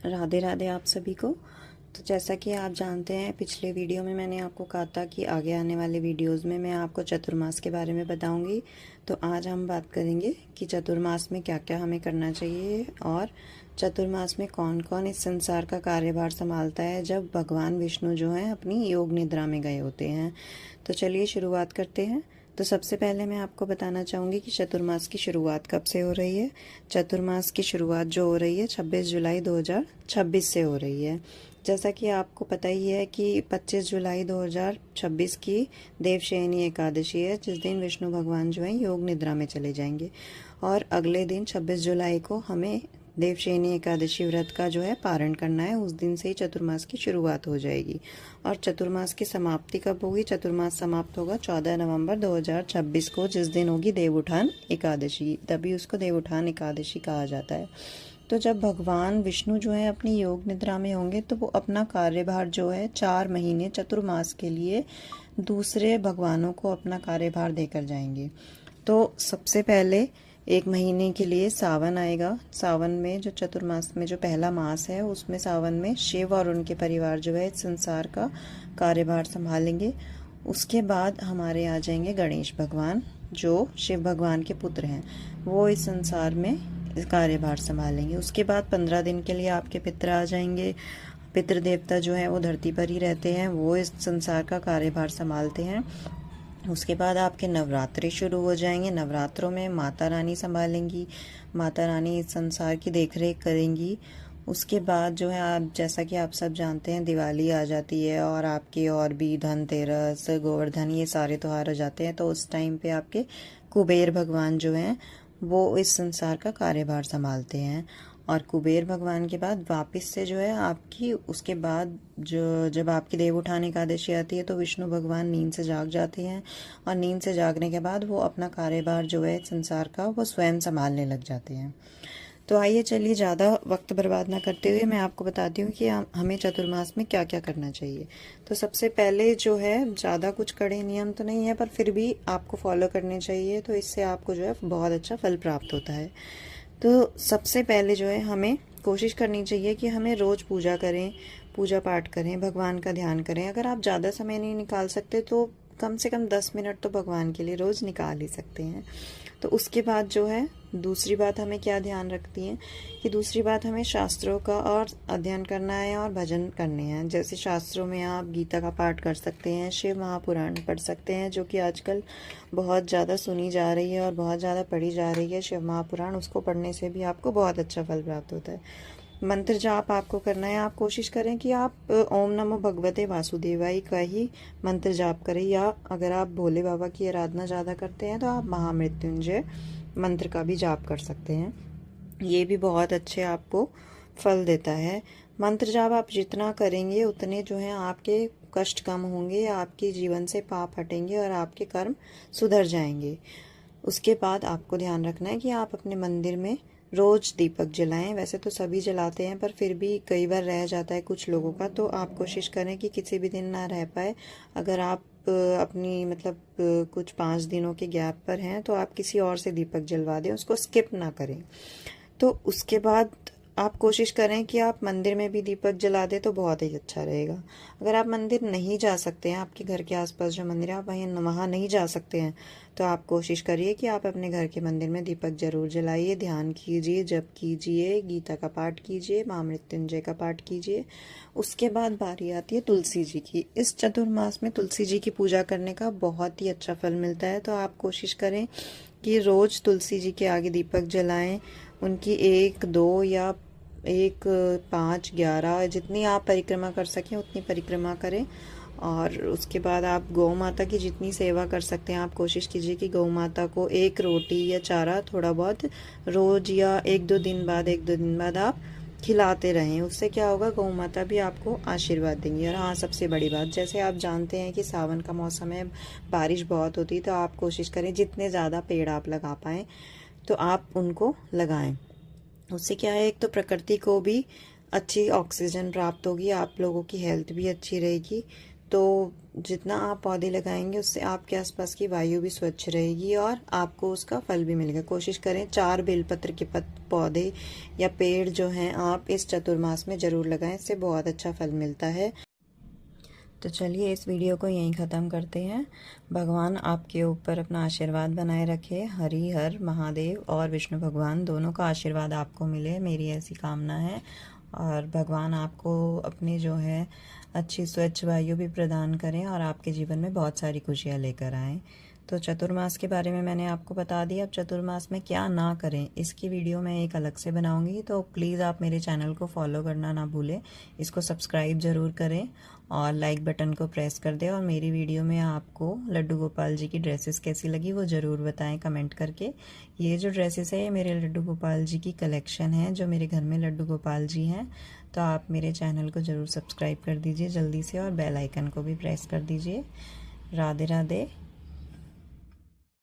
राधे राधे आप सभी को। तो जैसा कि आप जानते हैं, पिछले वीडियो में मैंने आपको कहा था कि आगे आने वाले वीडियोस में मैं आपको चतुर्मास के बारे में बताऊंगी। तो आज हम बात करेंगे कि चतुर्मास में क्या क्या हमें करना चाहिए और चतुर्मास में कौन कौन इस संसार का कार्यभार संभालता है जब भगवान विष्णु जो हैं अपनी योग निद्रा में गए होते हैं। तो चलिए शुरुआत करते हैं। तो सबसे पहले मैं आपको बताना चाहूँगी कि चतुर्मास की शुरुआत कब से हो रही है। चतुर्मास की शुरुआत जो हो रही है 26 जुलाई 2026 से हो रही है। जैसा कि आपको पता ही है कि 25 जुलाई 2026 की देवशयनी एकादशी है, जिस दिन विष्णु भगवान जो है योग निद्रा में चले जाएंगे और अगले दिन 26 जुलाई को हमें देवशयनी एकादशी व्रत का जो है पारण करना है। उस दिन से ही चतुर्मास की शुरुआत हो जाएगी और चतुर्मास की समाप्ति कब होगी? चतुर्मास समाप्त होगा 14 नवंबर 2026 को, जिस दिन होगी देवउठान एकादशी। तभी उसको देवउठान एकादशी कहा जाता है। तो जब भगवान विष्णु जो है अपनी योग निद्रा में होंगे तो वो अपना कार्यभार जो है 4 महीने चतुर्मास के लिए दूसरे भगवानों को अपना कार्यभार देकर जाएंगे। तो सबसे पहले 1 महीने के लिए सावन आएगा। सावन में जो चतुर्मास में जो पहला मास है, उसमें सावन में शिव और उनके परिवार जो है इस संसार का कार्यभार संभालेंगे। उसके बाद हमारे आ जाएंगे गणेश भगवान, जो शिव भगवान के पुत्र हैं। वो इस संसार में कार्यभार संभालेंगे। उसके बाद 15 दिन के लिए आपके पितर आ जाएंगे। पितृ देवता जो है वो धरती पर ही रहते हैं, वो इस संसार का कार्यभार संभालते हैं। उसके बाद आपके नवरात्रि शुरू हो जाएंगे। नवरात्रों में माता रानी संभालेंगी, माता रानी इस संसार की देखरेख करेंगी। उसके बाद जो है आप, जैसा कि आप सब जानते हैं, दिवाली आ जाती है और आपके और भी धनतेरस, गोवर्धन, ये सारे त्यौहार आ जाते हैं। तो उस टाइम पे आपके कुबेर भगवान जो हैं वो इस संसार का कार्यभार संभालते हैं। और कुबेर भगवान के बाद वापस से जो है आपकी, उसके बाद जो जब आपकी देवउठान एकादशी आती है तो विष्णु भगवान नींद से जाग जाते हैं और नींद से जागने के बाद वो अपना कार्यभार जो है संसार का वो स्वयं संभालने लग जाते हैं। तो आइए चलिए, ज़्यादा वक्त बर्बाद ना करते हुए मैं आपको बताती हूँ कि हमें चतुर्मास में क्या क्या करना चाहिए। तो सबसे पहले जो है, ज़्यादा कुछ कड़े नियम तो नहीं है पर फिर भी आपको फॉलो करने चाहिए, तो इससे आपको जो है बहुत अच्छा फल प्राप्त होता है। तो सबसे पहले जो है हमें कोशिश करनी चाहिए कि हमें रोज़ पूजा करें, पूजा पाठ करें, भगवान का ध्यान करें। अगर आप ज़्यादा समय नहीं निकाल सकते तो कम से कम 10 मिनट तो भगवान के लिए रोज़ निकाल ही सकते हैं। तो उसके बाद जो है दूसरी बात हमें क्या ध्यान रखती है कि दूसरी बात हमें शास्त्रों का और अध्ययन करना है और भजन करने हैं। जैसे शास्त्रों में आप गीता का पाठ कर सकते हैं, शिव महापुराण पढ़ सकते हैं, जो कि आजकल बहुत ज़्यादा सुनी जा रही है और बहुत ज़्यादा पढ़ी जा रही है शिव महापुराण। उसको पढ़ने से भी आपको बहुत अच्छा फल प्राप्त होता है। मंत्र जाप आपको करना है। आप कोशिश करें कि आप ओम नमो भगवते वासुदेवाय का ही मंत्र जाप करें, या अगर आप भोले बाबा की आराधना ज़्यादा करते हैं तो आप महामृत्युंजय मंत्र का भी जाप कर सकते हैं। ये भी बहुत अच्छे आपको फल देता है। मंत्र जाप आप जितना करेंगे उतने जो है आपके कष्ट कम होंगे, आपके जीवन से पाप हटेंगे और आपके कर्म सुधर जाएंगे। उसके बाद आपको ध्यान रखना है कि आप अपने मंदिर में रोज दीपक जलाएं। वैसे तो सभी जलाते हैं पर फिर भी कई बार रह जाता है कुछ लोगों का, तो आप कोशिश करें कि किसी भी दिन ना रह पाए। अगर आप अपनी मतलब कुछ 5 दिनों के गैप पर हैं तो आप किसी और से दीपक जलवा दें, उसको स्किप ना करें। तो उसके बाद आप कोशिश करें कि आप मंदिर में भी दीपक जला दें तो बहुत ही अच्छा रहेगा। अगर आप मंदिर नहीं जा सकते हैं, आपके घर के आसपास जो मंदिर है आप वहाँ नहीं जा सकते हैं, तो आप कोशिश करिए कि आप अपने घर के मंदिर में दीपक जरूर जलाइए, ध्यान कीजिए, जप कीजिए, गीता का पाठ कीजिए, महामृत्युंजय का पाठ कीजिए। उसके बाद बारी आती है तुलसी जी की। इस चतुर्मास में तुलसी जी की पूजा करने का बहुत ही अच्छा फल मिलता है। तो आप कोशिश करें कि रोज तुलसी जी के आगे दीपक जलाएं। उनकी 1, 2 या 1, 5, 11 जितनी आप परिक्रमा कर सकें उतनी परिक्रमा करें। और उसके बाद आप गौ माता की जितनी सेवा कर सकते हैं आप कोशिश कीजिए कि गौ माता को 1 रोटी या चारा थोड़ा बहुत रोज या 1-2 दिन बाद आप खिलाते रहें। उससे क्या होगा, गौ माता भी आपको आशीर्वाद देंगी। और हाँ, सबसे बड़ी बात, जैसे आप जानते हैं कि सावन का मौसम है, बारिश बहुत होती है, तो आप कोशिश करें जितने ज़्यादा पेड़ आप लगा पाएँ तो आप उनको लगाएं। उससे क्या है, एक तो प्रकृति को भी अच्छी ऑक्सीजन प्राप्त होगी, आप लोगों की हेल्थ भी अच्छी रहेगी। तो जितना आप पौधे लगाएंगे उससे आपके आसपास की वायु भी स्वच्छ रहेगी और आपको उसका फल भी मिलेगा। कोशिश करें 4 बेलपत्र के पौधे या पेड़ जो हैं आप इस चतुर्मास में ज़रूर लगाएं, इससे बहुत अच्छा फल मिलता है। तो चलिए इस वीडियो को यहीं ख़त्म करते हैं। भगवान आपके ऊपर अपना आशीर्वाद बनाए रखे। हरि हर महादेव और विष्णु भगवान दोनों का आशीर्वाद आपको मिले, मेरी ऐसी कामना है। और भगवान आपको अपनी जो है अच्छी स्वच्छ वायु भी प्रदान करें और आपके जीवन में बहुत सारी खुशियाँ लेकर आएँ। तो चतुर्मास के बारे में मैंने आपको बता दिया। अब चतुर्मास में क्या ना करें इसकी वीडियो मैं एक अलग से बनाऊंगी, तो प्लीज़ आप मेरे चैनल को फॉलो करना ना भूलें। इसको सब्सक्राइब ज़रूर करें और लाइक बटन को प्रेस कर दें। और मेरी वीडियो में आपको लड्डू गोपाल जी की ड्रेसेस कैसी लगी वो ज़रूर बताएं कमेंट करके। ये जो ड्रेसेस है ये मेरे लड्डू गोपाल जी की कलेक्शन है, जो मेरे घर में लड्डू गोपाल जी हैं। तो आप मेरे चैनल को ज़रूर सब्सक्राइब कर दीजिए जल्दी से और बेल आइकन को भी प्रेस कर दीजिए। राधे राधे।